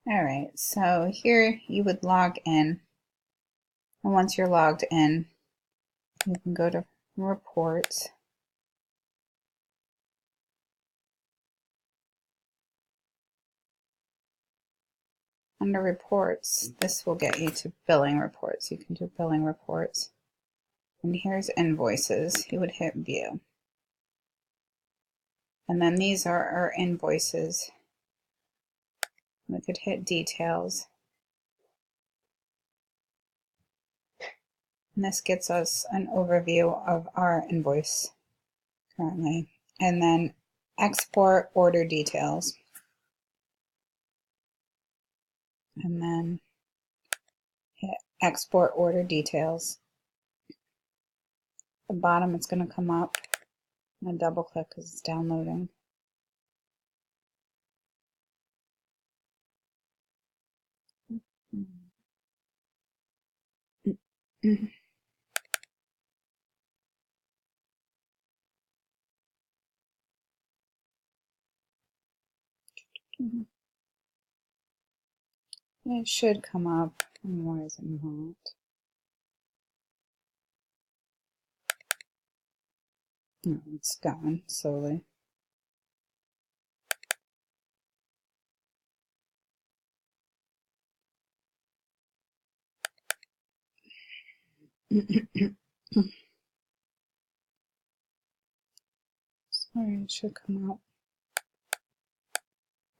All right, so here you would log in, and once you're logged in, you can go to reports. Under reports, this will get you to billing reports. You can do billing reports. And here's invoices. You would hit view. And then these are our invoices. We could hit details. And this gets us an overview of our invoice currently. And then export order details. And then hit export order details. At the bottom it's going to come up. I'm going to double click because it's downloading. It should come up. Why is it not? No, it's going slowly. Sorry, it should come out.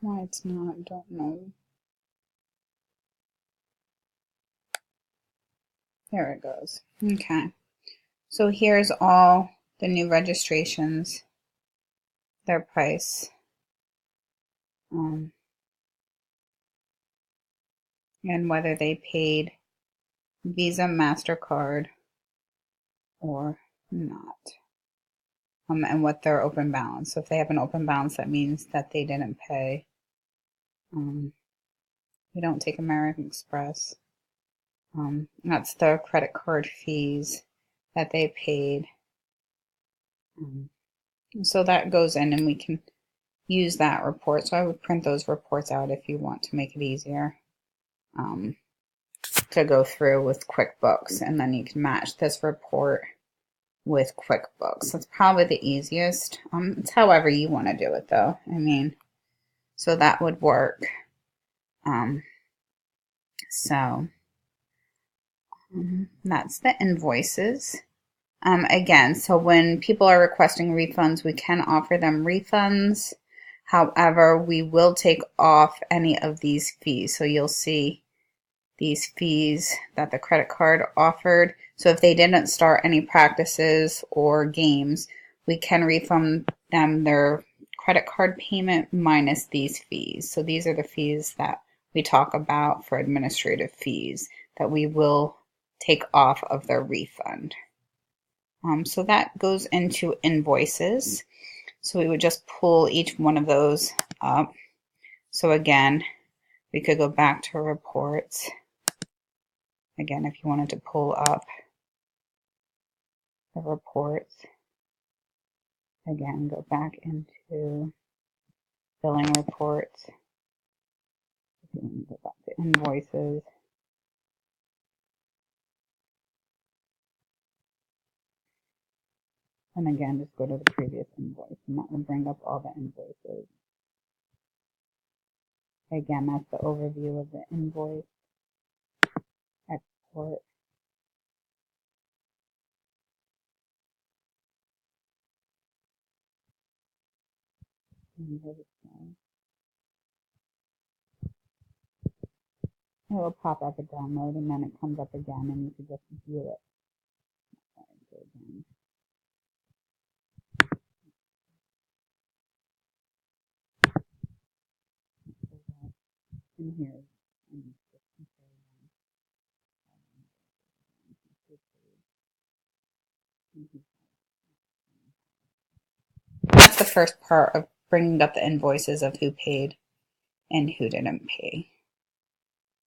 Why it's not, don't know. There it goes. Okay. So here's all the new registrations, their price, and whether they paid Visa, MasterCard, or not. And what their open balance. So if they have an open balance, that means that they didn't pay. We don't take American Express. That's the credit card fees that they paid. So that goes in and we can use that report. So I would print those reports out if you want to make it easier to go through with QuickBooks, and then you can match this report with QuickBooks. That's probably the easiest. It's however you want to do it though. I mean, so that would work. That's the invoices. Again, so when people are requesting refunds, we can offer them refunds. However, we will take off any of these fees. So you'll see these fees that the credit card offered. So if they didn't start any practices or games, we can refund them their credit card payment minus these fees. So these are the fees that we talk about for administrative fees that we will take off of their refund. So that goes into invoices. So we would just pull each one of those up. So again, we could go back to reports. Again, if you wanted to pull up the reports, again, go back into billing reports. Go back to invoices. And again, just go to the previous invoice, and that will bring up all the invoices. Again, that's the overview of the invoice. Export. It will pop up a download, and then it comes up again, and you can just view it. And here, that's the first part of bringing up the invoices of who paid and who didn't pay.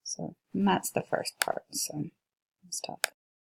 So that's the first part. So let's talk.